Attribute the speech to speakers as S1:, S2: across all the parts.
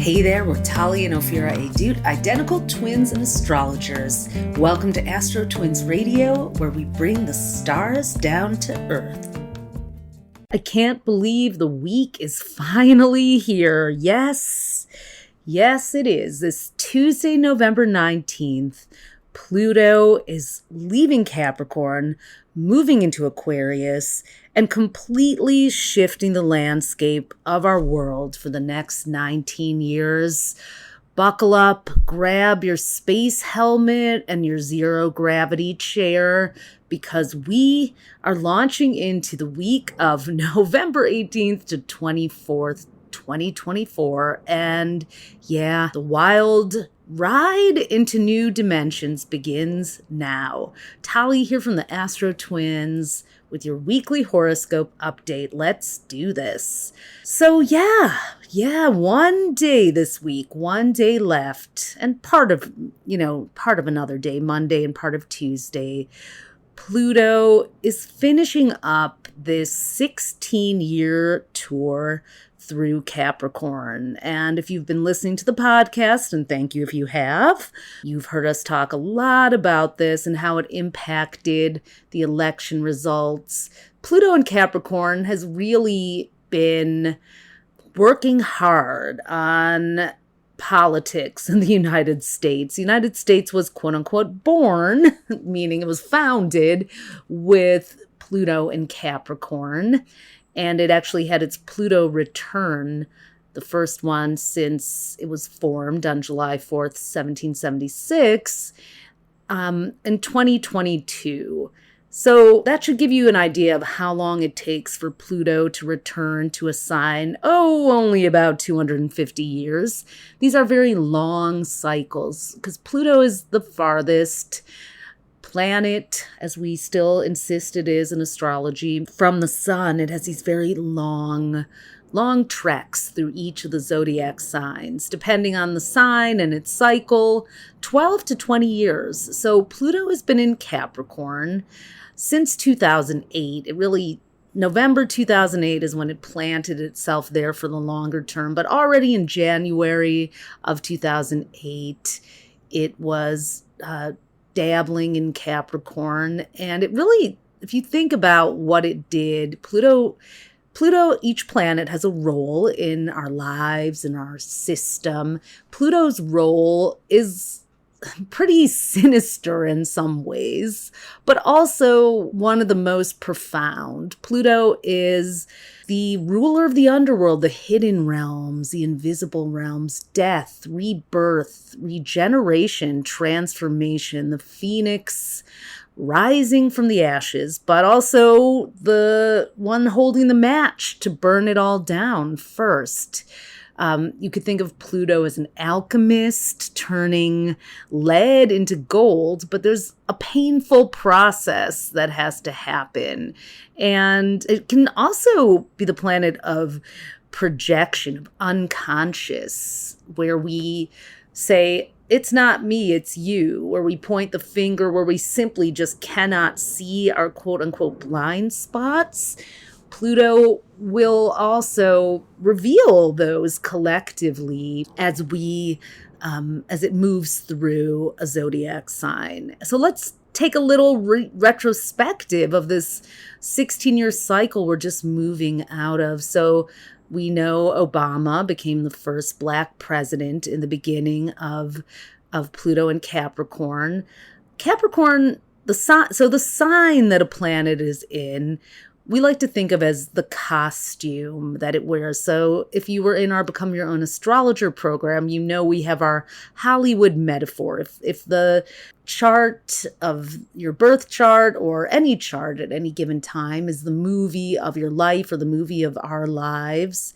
S1: Hey there, we're Talia and Ophira Edut, identical twins and astrologers. Welcome to AstroTwins Radio, where we bring the stars down to Earth. I can't believe the week is finally here. Yes, it is. This Tuesday, November 19th, Pluto is leaving Capricorn, moving into Aquarius, and completely shifting the landscape of our world for the next 19 years. Buckle up, grab your space helmet and your zero gravity chair, because we are launching into the week of November 18th to 24th, 2024. And yeah, the wild ride into new dimensions begins now. Tali here from the AstroTwins with your weekly horoscope update. Let's do this. So yeah, one day this week, one day left, and part of another day, Monday and part of Tuesday. Pluto is finishing up this 16-year tour through Capricorn. And if you've been listening to the podcast, and thank you if you have, you've heard us talk a lot about this and how it impacted the election results. Pluto in Capricorn has really been working hard on politics in the United States. The United States was quote unquote born, meaning it was founded with Pluto in Capricorn. And it actually had its Pluto return, the first one since it was formed on July 4th, 1776, in 2022. So that should give you an idea of how long it takes for Pluto to return to a sign. Only about 250 years. These are very long cycles because Pluto is the farthest planet, as we still insist it is in astrology, from the sun. It has these very long treks through each of the zodiac signs, depending on the sign and its cycle, 12 to 20 years. So Pluto has been in Capricorn since 2008. November 2008 is when it planted itself there for the longer term, but already in January of 2008, it was dabbling in Capricorn. And it really, if you think about what it did, Pluto, each planet has a role in our lives, in our system. Pluto's role is pretty sinister in some ways, but also one of the most profound. Pluto is the ruler of the underworld, the hidden realms, the invisible realms, death, rebirth, regeneration, transformation, the phoenix rising from the ashes, but also the one holding the match to burn it all down first. You could think of Pluto as an alchemist turning lead into gold, but there's a painful process that has to happen. And it can also be the planet of projection, of unconscious, where we say, it's not me, it's you, where we point the finger, where we simply just cannot see our quote unquote blind spots. Pluto will also reveal those collectively as it moves through a zodiac sign. So let's take a little retrospective of this 16-year cycle we're just moving out of. So we know Obama became the first Black president in the beginning of Pluto in Capricorn. Capricorn, the sign that a planet is in, we like to think of as the costume that it wears. So if you were in our Become Your Own Astrologer program, you know we have our Hollywood metaphor. If the chart of your birth chart or any chart at any given time is the movie of your life or the movie of our lives,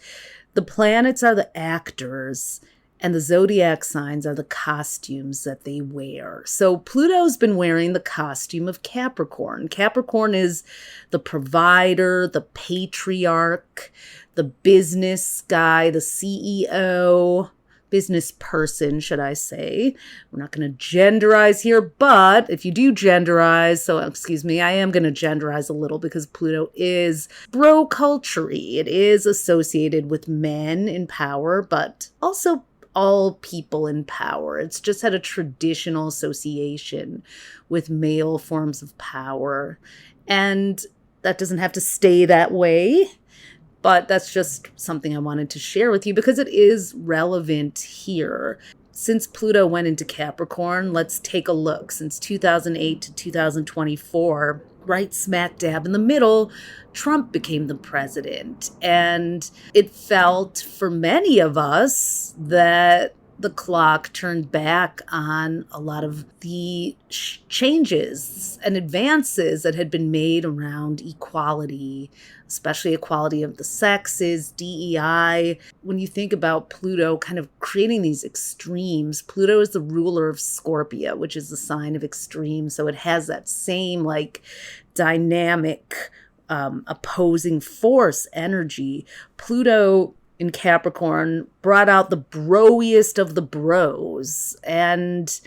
S1: the planets are the actors and the zodiac signs are the costumes that they wear. So Pluto's been wearing the costume of Capricorn. Capricorn is the provider, the patriarch, the business guy, the CEO, business person, should I say. We're not going to genderize here, but if you do genderize, I am going to genderize a little because Pluto is bro-culture-y. It is associated with men in power, but also all people in power. It's just had a traditional association with male forms of power. And that doesn't have to stay that way. But that's just something I wanted to share with you because it is relevant here. Since Pluto went into Capricorn, let's take a look. Since 2008 to 2024, right smack dab in the middle, Trump became the president. And it felt for many of us that the clock turned back on a lot of the changes and advances that had been made around equality, especially equality of the sexes, DEI. When you think about Pluto kind of creating these extremes, Pluto is the ruler of Scorpio, which is the sign of extreme. So it has that same like dynamic, opposing force energy. Pluto in Capricorn brought out the broiest of the bros, and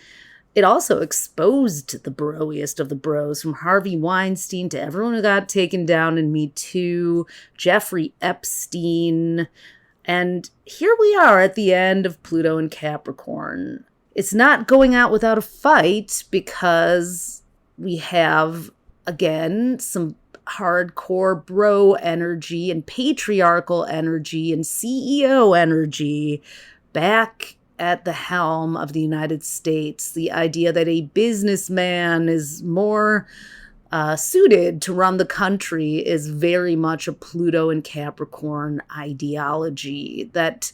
S1: it also exposed the broiest of the bros, from Harvey Weinstein to everyone who got taken down in Me Too, Jeffrey Epstein. And here we are at the end of Pluto in Capricorn. It's not going out without a fight because we have, again, some hardcore bro energy and patriarchal energy and CEO energy back at the helm of the United States. The idea that a businessman is more suited to run the country is very much a Pluto and Capricorn ideology. That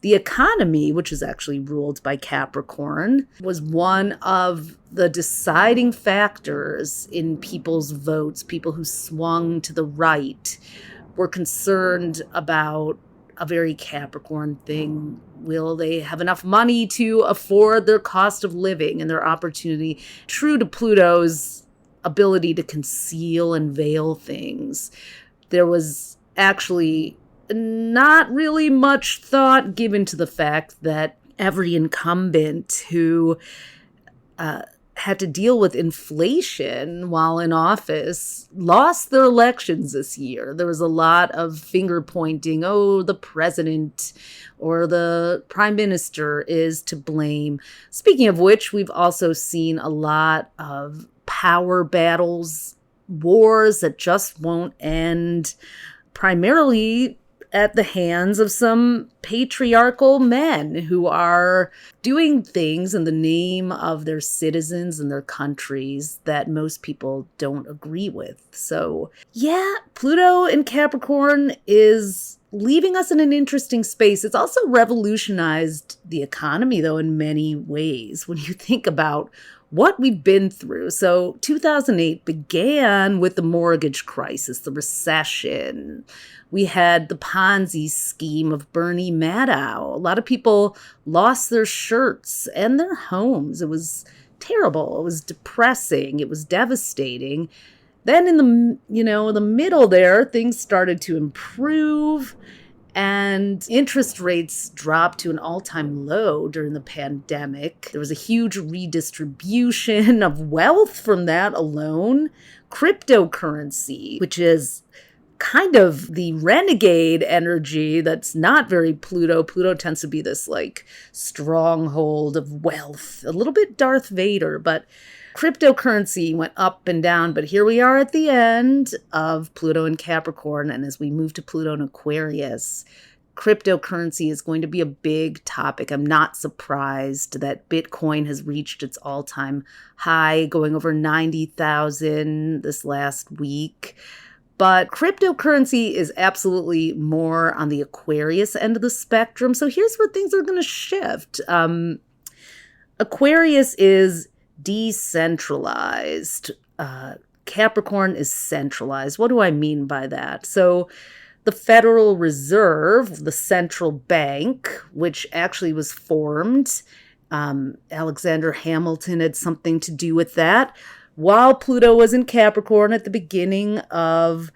S1: the economy, which is actually ruled by Capricorn, was one of the deciding factors in people's votes. People who swung to the right were concerned about a very Capricorn thing. Will they have enough money to afford their cost of living and their opportunity? True to Pluto's ability to conceal and veil things. There was actually not really much thought given to the fact that every incumbent who had to deal with inflation while in office lost their elections this year. There was a lot of finger pointing, oh, the president or the prime minister is to blame. Speaking of which, we've also seen a lot of power battles, wars that just won't end, primarily at the hands of some patriarchal men who are doing things in the name of their citizens and their countries that most people don't agree with. So, yeah, Pluto in Capricorn is leaving us in an interesting space. It's also revolutionized the economy, though, in many ways when you think about what we've been through. So 2008 began with the mortgage crisis, the recession. We had the Ponzi scheme of Bernie Madoff. A lot of people lost their shirts and their homes. It was terrible. It was depressing. It was devastating. Then in the middle there, things started to improve. And interest rates dropped to an all-time low during the pandemic. There was a huge redistribution of wealth from that alone. Cryptocurrency, which is kind of the renegade energy that's not very Pluto. Pluto tends to be this like stronghold of wealth, a little bit Darth Vader, but cryptocurrency went up and down, but here we are at the end of Pluto in Capricorn, and as we move to Pluto in Aquarius, cryptocurrency is going to be a big topic. I'm not surprised that Bitcoin has reached its all-time high, going over 90,000 this last week. But cryptocurrency is absolutely more on the Aquarius end of the spectrum, so here's where things are going to shift. Aquarius is decentralized. Capricorn is centralized. What do I mean by that? So the Federal Reserve, the central bank, which actually was formed, Alexander Hamilton had something to do with that, while Pluto was in Capricorn at the beginning of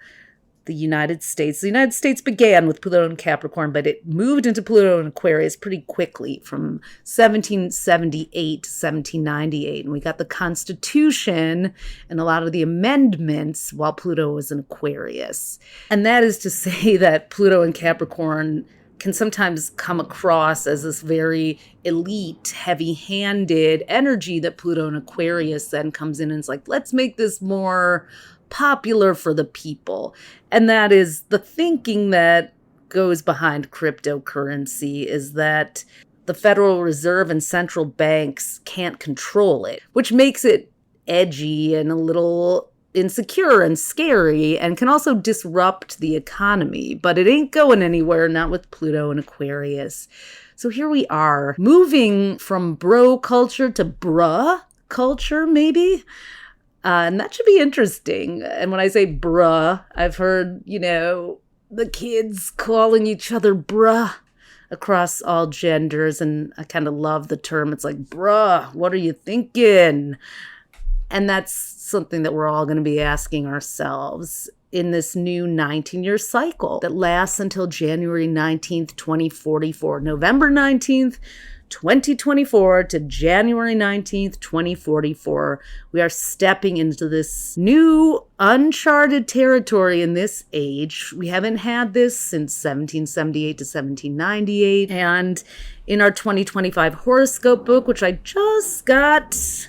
S1: the United States. The United States began with Pluto in Capricorn, but it moved into Pluto in Aquarius pretty quickly from 1778 to 1798. And we got the Constitution and a lot of the amendments while Pluto was in Aquarius. And that is to say that Pluto in Capricorn can sometimes come across as this very elite, heavy-handed energy that Pluto and Aquarius then comes in and is like, let's make this more popular for the people. And that is the thinking that goes behind cryptocurrency, is that the Federal Reserve and central banks can't control it, which makes it edgy and a little insecure and scary, and can also disrupt the economy. But it ain't going anywhere, not with Pluto and Aquarius. So here we are, moving from bro culture to bruh culture, maybe. And that should be interesting. And when I say bruh, I've heard, the kids calling each other bruh across all genders. And I kind of love the term. It's like, bruh, what are you thinking? And that's something that we're all going to be asking ourselves in this new 19-year cycle that lasts until January 19th, 2044. November 19th, 2024 to January 19th, 2044. We are stepping into this new uncharted territory in this age. We haven't had this since 1778 to 1798. And in our 2025 horoscope book, which I just got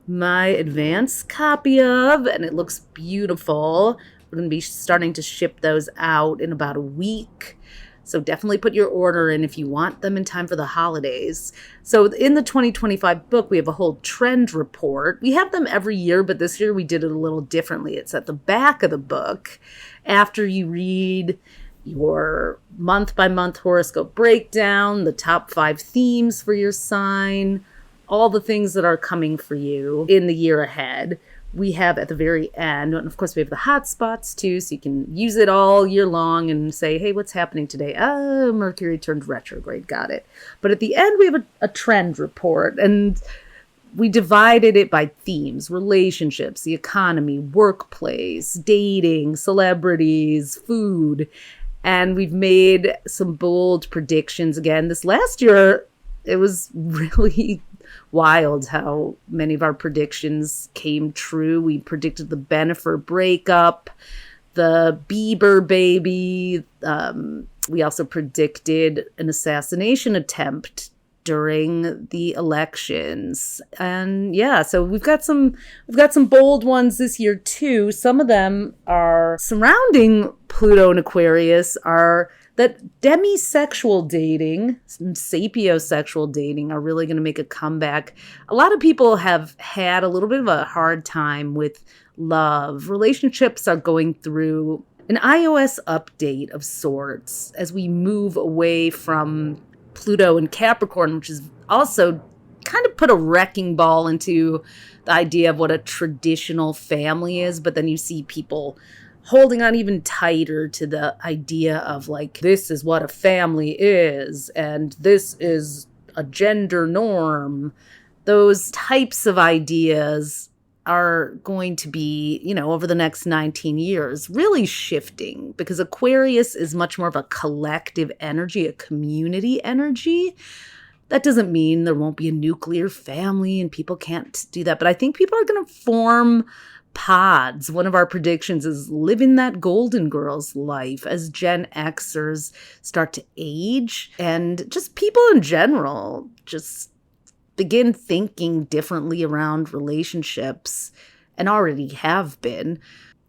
S1: my advanced copy of, and it looks beautiful. We're going to be starting to ship those out in about a week. So definitely put your order in if you want them in time for the holidays. So in the 2025 book, we have a whole trend report. We have them every year, but this year we did it a little differently. It's at the back of the book. After you read your month-by-month horoscope breakdown, the top 5 themes for your sign, all the things that are coming for you in the year ahead, we have at the very end. And of course, we have the hot spots too, so you can use it all year long and say, hey, what's happening today? Oh, Mercury turned retrograde. Got it. But at the end, we have a trend report, and we divided it by themes: relationships, the economy, workplace, dating, celebrities, food. And we've made some bold predictions again. This last year, it was really wild how many of our predictions came true. We predicted the Bennifer breakup, the Bieber baby. We also predicted an assassination attempt during the elections. And yeah, so we've got some bold ones this year too. Some of them are surrounding Pluto and Aquarius are that demisexual dating, sapiosexual dating are really going to make a comeback. A lot of people have had a little bit of a hard time with love. Relationships are going through an iOS update of sorts as we move away from Pluto and Capricorn, which is also kind of put a wrecking ball into the idea of what a traditional family is. But then you see people holding on even tighter to the idea of like, this is what a family is, and this is a gender norm. Those types of ideas are going to be, over the next 19 years, really shifting, because Aquarius is much more of a collective energy, a community energy. That doesn't mean there won't be a nuclear family and people can't do that, but I think people are going to form pods. One of our predictions is living that Golden Girls life as Gen Xers start to age, and just people in general just begin thinking differently around relationships, and already have been.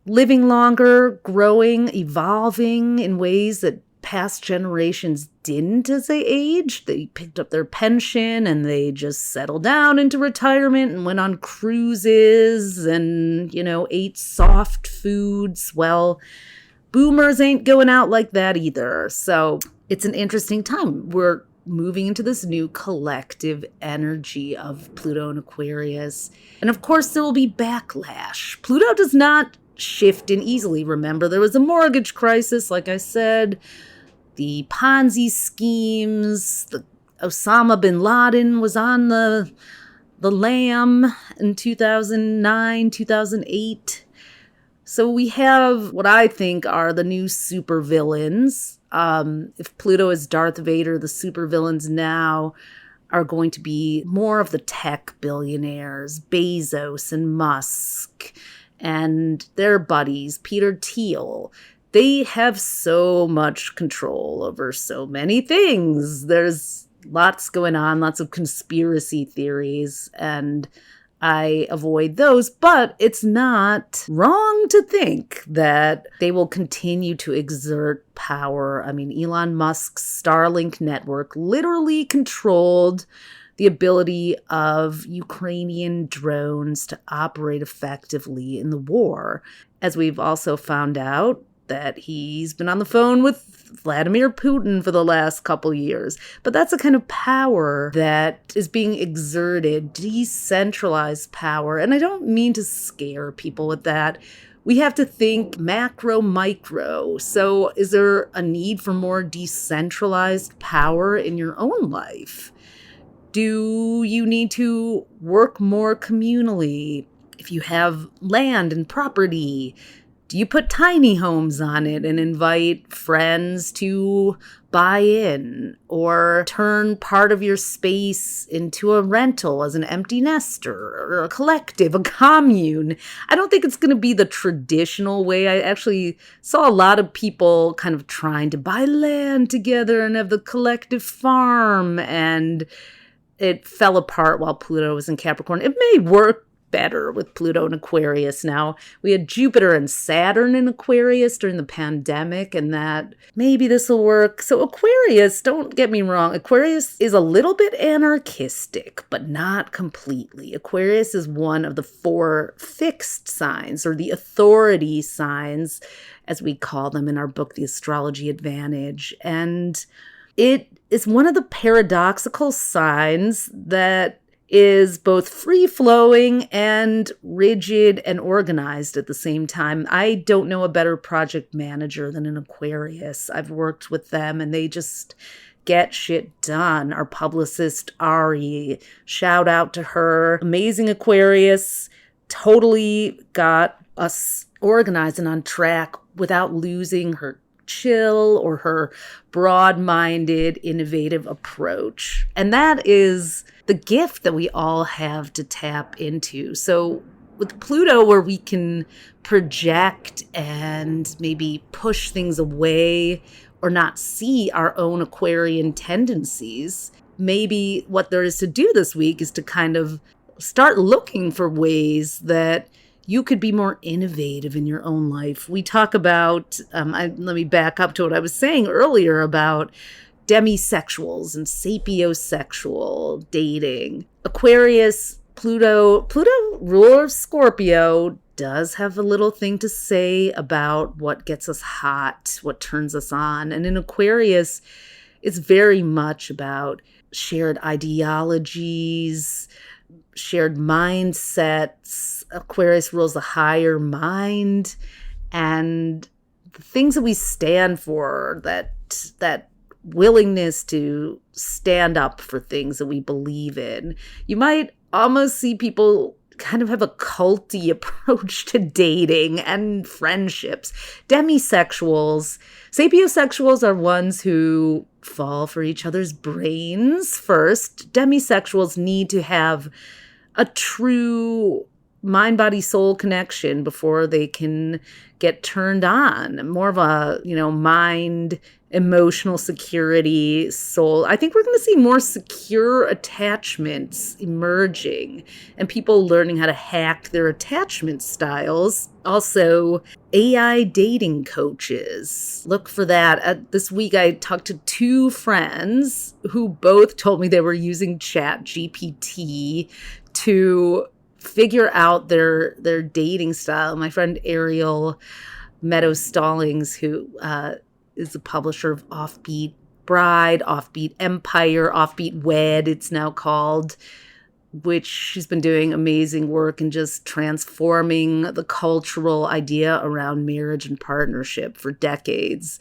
S1: Living longer, growing, evolving in ways that past generations didn't as they aged. They picked up their pension and they just settled down into retirement and went on cruises and, ate soft foods. Well, boomers ain't going out like that either. So it's an interesting time. We're moving into this new collective energy of Pluto and Aquarius. And of course, there will be backlash. Pluto does not shift in easily. Remember, there was a mortgage crisis, like I said, the Ponzi schemes, the Osama bin Laden was on the lam in 2009, 2008. So we have what I think are the new supervillains. If Pluto is Darth Vader, the supervillains now are going to be more of the tech billionaires, Bezos and Musk, and their buddies, Peter Thiel. they have so much control over so many things. There's lots going on, lots of conspiracy theories, and I avoid those, but it's not wrong to think that they will continue to exert power. I mean, Elon Musk's Starlink network literally controlled the ability of Ukrainian drones to operate effectively in the war. As we've also found out, that he's been on the phone with Vladimir Putin for the last couple years. But that's a kind of power that is being exerted, decentralized power. And I don't mean to scare people with that. We have to think macro, micro. So is there a need for more decentralized power in your own life? Do you need to work more communally? If you have land and property, do you put tiny homes on it and invite friends to buy in, or turn part of your space into a rental as an empty nester or a collective, a commune? I don't think it's going to be the traditional way. I actually saw a lot of people kind of trying to buy land together and have the collective farm, and it fell apart while Pluto was in Capricorn. It may work better with Pluto and Aquarius now. We had Jupiter and Saturn in Aquarius during the pandemic, and that maybe this will work. So Aquarius, don't get me wrong, Aquarius is a little bit anarchistic, but not completely. Aquarius is one of the 4 fixed signs, or the authority signs, as we call them in our book, The Astrology Advantage. And it is one of the paradoxical signs that is both free-flowing and rigid and organized at the same time. I don't know a better project manager than an Aquarius. I've worked with them and they just get shit done. Our publicist, Ari, shout out to her. Amazing Aquarius, totally got us organized and on track without losing her chill or her broad-minded, innovative approach. And that is the gift that we all have to tap into. So with Pluto, where we can project and maybe push things away or not see our own Aquarian tendencies, maybe what there is to do this week is to kind of start looking for ways that you could be more innovative in your own life. We talk about, let me back up to what I was saying earlier about demisexuals and sapiosexual dating. Aquarius, Pluto, ruler of Scorpio, does have a little thing to say about what gets us hot, what turns us on. And in Aquarius, it's very much about shared ideologies, shared mindsets. Aquarius rules the higher mind, and the things that we stand for, that willingness to stand up for things that we believe in. You might almost see people kind of have a culty approach to dating and friendships. Demisexuals, sapiosexuals are ones who fall for each other's brains first. Demisexuals need to have a true mind-body-soul connection before they can get turned on. More of a, mind, emotional security, soul. I think we're going to see more secure attachments emerging and people learning how to hack their attachment styles. Also, AI dating coaches. Look for that. This week, I talked to 2 friends who both told me they were using ChatGPT to figure out their dating style. My friend Ariel Meadows Stallings, who is the publisher of Offbeat Bride, Offbeat Empire, Offbeat Wed, it's now called, which she's been doing amazing work in just transforming the cultural idea around marriage and partnership for decades.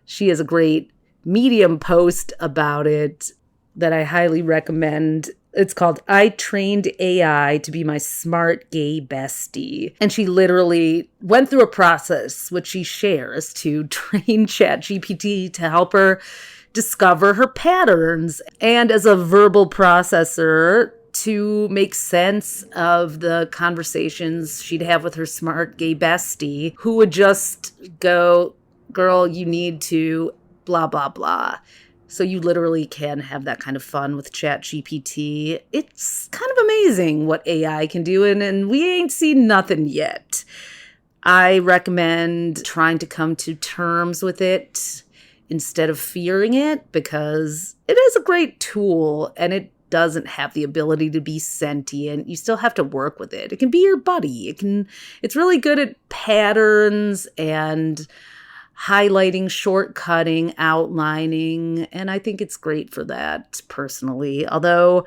S1: She has a great Medium post about it that I highly recommend. It's called I Trained AI to Be My Smart Gay Bestie. And she literally went through a process, which she shares, to train ChatGPT to help her discover her patterns. And as a verbal processor, to make sense of the conversations she'd have with her smart gay bestie, who would just go, girl, you need to blah, blah, blah. So you literally can have that kind of fun with ChatGPT. It's kind of amazing what AI can do, and we ain't seen nothing yet. I recommend trying to come to terms with it instead of fearing it, because it is a great tool and it doesn't have the ability to be sentient. You still have to work with it. It can be your buddy. It's really good at patterns and highlighting, shortcutting, outlining, and I think it's great for that personally. Although,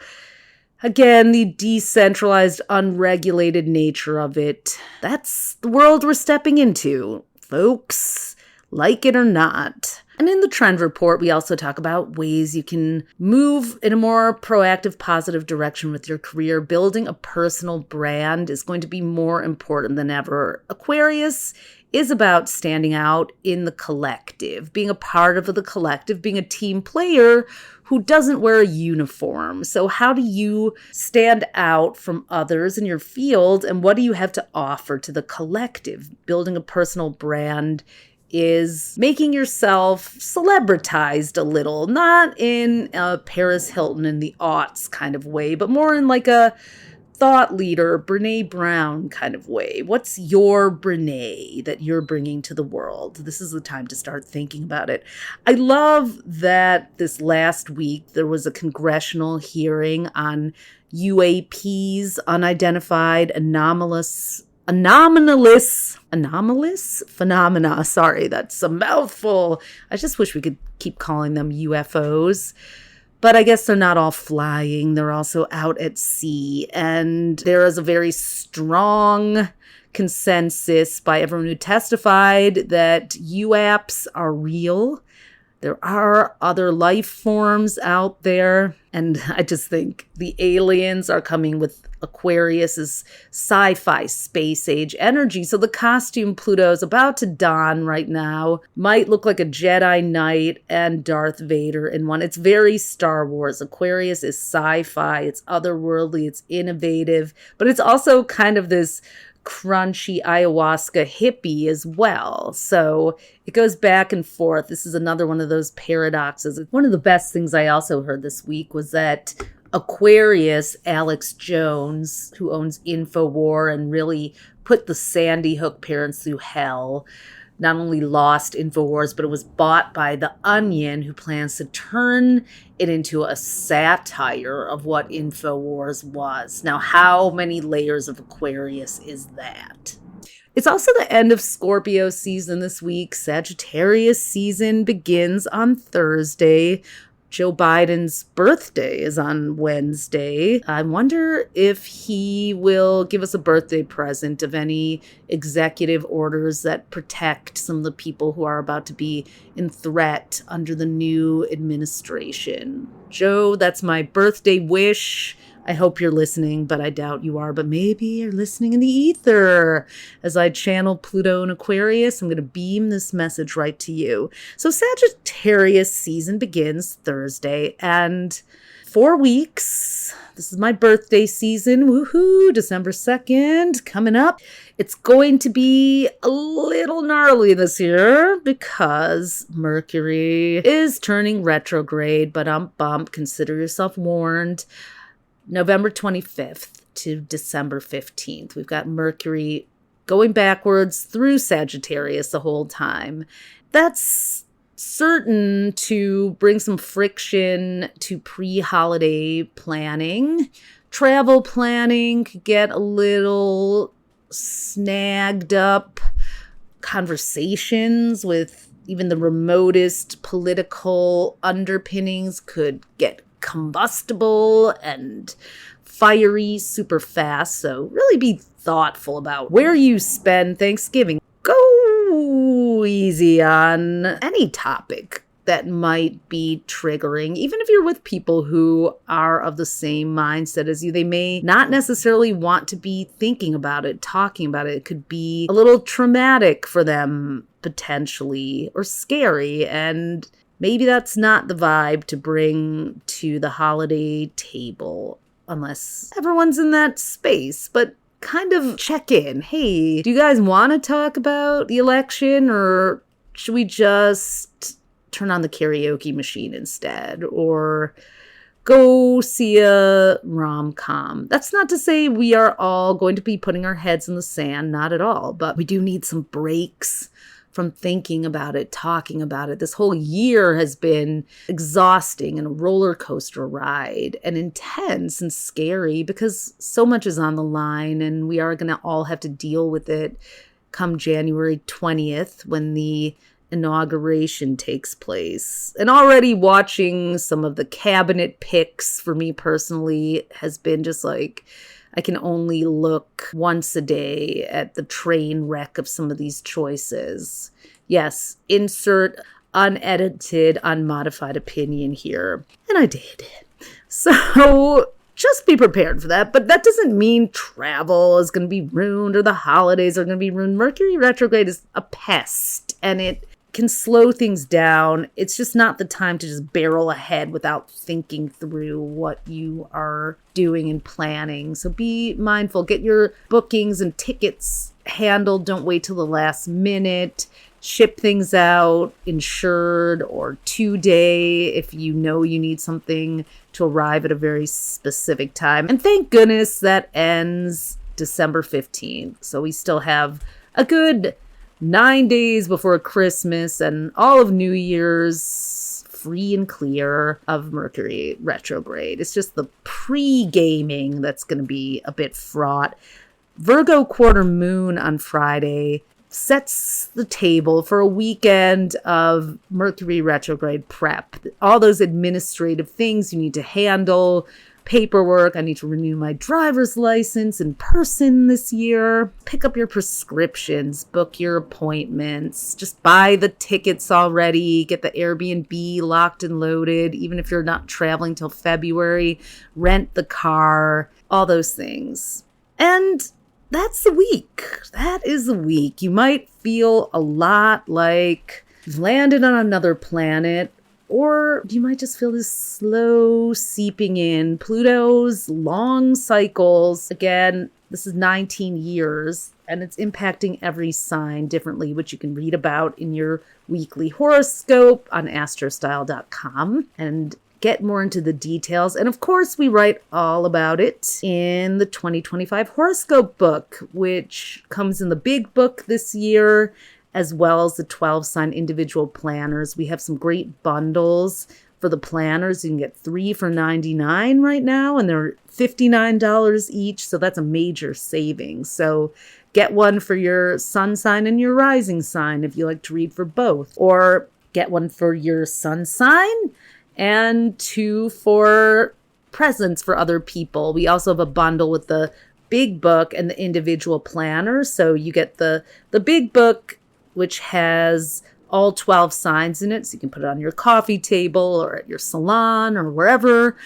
S1: again, the decentralized, unregulated nature of it, that's the world we're stepping into, folks, like it or not. And in the trend report, we also talk about ways you can move in a more proactive, positive direction with your career. Building a personal brand is going to be more important than ever. Aquarius is about standing out in the collective, being a part of the collective, being a team player who doesn't wear a uniform. So how do you stand out from others in your field, and what do you have to offer to the collective? Building a personal brand is making yourself celebritized a little, not in a Paris Hilton in the aughts kind of way, but more in like a thought leader, Brene Brown kind of way. What's your Brene that you're bringing to the world? This is the time to start thinking about it. I love that this last week there was a congressional hearing on UAPs, unidentified anomalous phenomena. Sorry, that's a mouthful. I just wish we could keep calling them UFOs. But I guess they're not all flying. They're also out at sea. And there is a very strong consensus by everyone who testified that UAPs are real. There are other life forms out there. And I just think the aliens are coming with Aquarius's sci-fi space age energy. So the costume Pluto is about to don right now might look like a Jedi Knight and Darth Vader in one. It's very Star Wars. Aquarius is sci-fi. It's otherworldly. It's innovative. But it's also kind of this crunchy ayahuasca hippie as well. So it goes back and forth. This is another one of those paradoxes. One of the best things I also heard this week was that Aquarius, Alex Jones, who owns InfoWar and really put the Sandy Hook parents through hell, not only lost InfoWars, but it was bought by The Onion, who plans to turn it into a satire of what InfoWars was. Now, how many layers of Aquarius is that? It's also the end of Scorpio season this week. Sagittarius season begins on Thursday. Joe Biden's birthday is on Wednesday. I wonder if he will give us a birthday present of any executive orders that protect some of the people who are about to be in threat under the new administration. Joe, that's my birthday wish. I hope you're listening, but I doubt you are. But maybe you're listening in the ether. As I channel Pluto and Aquarius, I'm going to beam this message right to you. So Sagittarius season begins Thursday, and 4 weeks. This is my birthday season. Woohoo! December 2nd coming up. It's going to be a little gnarly this year because Mercury is turning retrograde, but bump. Consider yourself warned. November 25th to December 15th. We've got Mercury going backwards through Sagittarius the whole time. That's certain to bring some friction to pre-holiday planning. Travel planning could get a little snagged up. Conversations with even the remotest political underpinnings could get combustible and fiery super fast. So really be thoughtful about where you spend Thanksgiving. Go easy on any topic that might be triggering. Even if you're with people who are of the same mindset as you, they may not necessarily want to be thinking about it, talking about it. It could be a little traumatic for them potentially, or scary, and maybe that's not the vibe to bring to the holiday table unless everyone's in that space. But kind of check in. Hey, do you guys want to talk about the election, or should we just turn on the karaoke machine instead? Or go see a rom-com? That's not to say we are all going to be putting our heads in the sand, not at all. But we do need some breaks from thinking about it, talking about it. This whole year has been exhausting and a roller coaster ride and intense and scary because so much is on the line and we are going to all have to deal with it come January 20th when the inauguration takes place. And already watching some of the cabinet picks for me personally has been just like, I can only look once a day at the train wreck of some of these choices. Yes, insert unedited, unmodified opinion here. And I did. So just be prepared for that. But that doesn't mean travel is going to be ruined or the holidays are going to be ruined. Mercury retrograde is a pest and it can slow things down. It's just not the time to just barrel ahead without thinking through what you are doing and planning. So be mindful. Get your bookings and tickets handled. Don't wait till the last minute. Ship things out, insured or 2-day if you know you need something to arrive at a very specific time. And thank goodness that ends December 15th. So we still have a good 9 days before Christmas and all of New Year's free and clear of Mercury retrograde. It's just the pre-gaming that's going to be a bit fraught. Virgo quarter moon on Friday sets the table for a weekend of Mercury retrograde prep. All those administrative things you need to handle, paperwork. I need to renew my driver's license in person this year. Pick up your prescriptions, book your appointments, just buy the tickets already, get the Airbnb locked and loaded, even if you're not traveling till February, rent the car, all those things. And that's the week. That is the week. You might feel a lot like you've landed on another planet, or you might just feel this slow seeping in. Pluto's long cycles, again, this is 19 years, and it's impacting every sign differently, which you can read about in your weekly horoscope on astrostyle.com and get more into the details. And of course, we write all about it in the 2025 horoscope book, which comes in the big book this year, as well as the 12-sign individual planners. We have some great bundles for the planners. You can get 3 for $99 right now, and they're $59 each, so that's a major savings. So get one for your sun sign and your rising sign if you like to read for both, or get one for your sun sign and 2 for presents for other people. We also have a bundle with the big book and the individual planner. So you get the big book, which has all 12 signs in it. So you can put it on your coffee table or at your salon or wherever,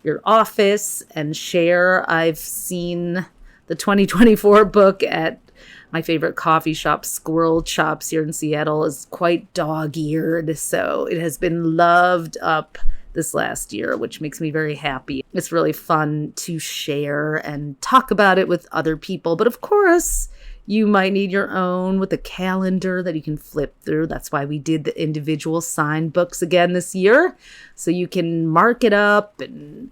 S1: your office, and share. I've seen the 2024 book at my favorite coffee shop, Squirrel Chops here in Seattle, is quite dog-eared. So it has been loved up this last year, which makes me very happy. It's really fun to share and talk about it with other people. But of course, you might need your own with a calendar that you can flip through. That's why we did the individual sign books again this year. So you can mark it up and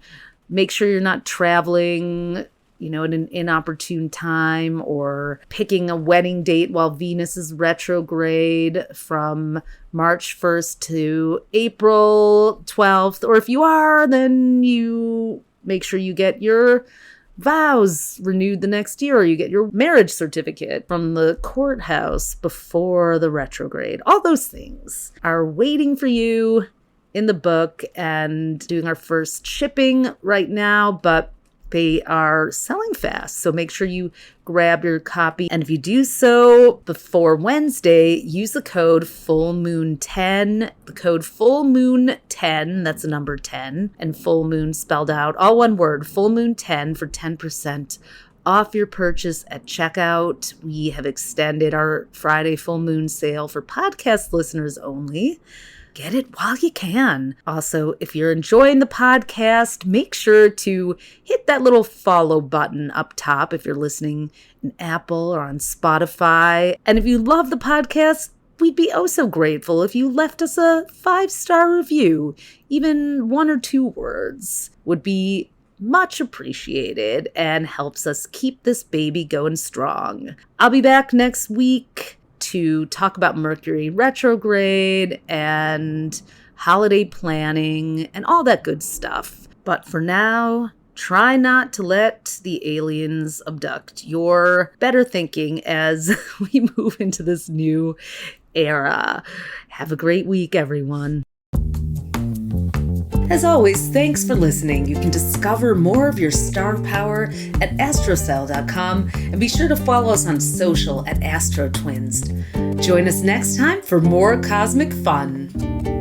S1: make sure you're not traveling, at an inopportune time, or picking a wedding date while Venus is retrograde from March 1st to April 12th. Or if you are, then you make sure you get your vows renewed the next year, or you get your marriage certificate from the courthouse before the retrograde. All those things are waiting for you in the book and doing our first shipping right now, but they are selling fast, so make sure you grab your copy. And if you do so before Wednesday, use the code FULLMOON10. The code FULLMOON10, that's the number 10, and full moon spelled out, all one word, FULLMOON10 for 10% off your purchase at checkout. We have extended our Friday full moon sale for podcast listeners only. Get it while you can. Also, if you're enjoying the podcast, make sure to hit that little follow button up top if you're listening in Apple or on Spotify. And if you love the podcast, we'd be oh so grateful if you left us a 5-star review. Even 1 or 2 words would be much appreciated and helps us keep this baby going strong. I'll be back next week to talk about Mercury retrograde and holiday planning and all that good stuff. But for now, try not to let the aliens abduct your better thinking as we move into this new era. Have a great week, everyone. As always, thanks for listening. You can discover more of your star power at astrocell.com and be sure to follow us on social at AstroTwins. Join us next time for more cosmic fun.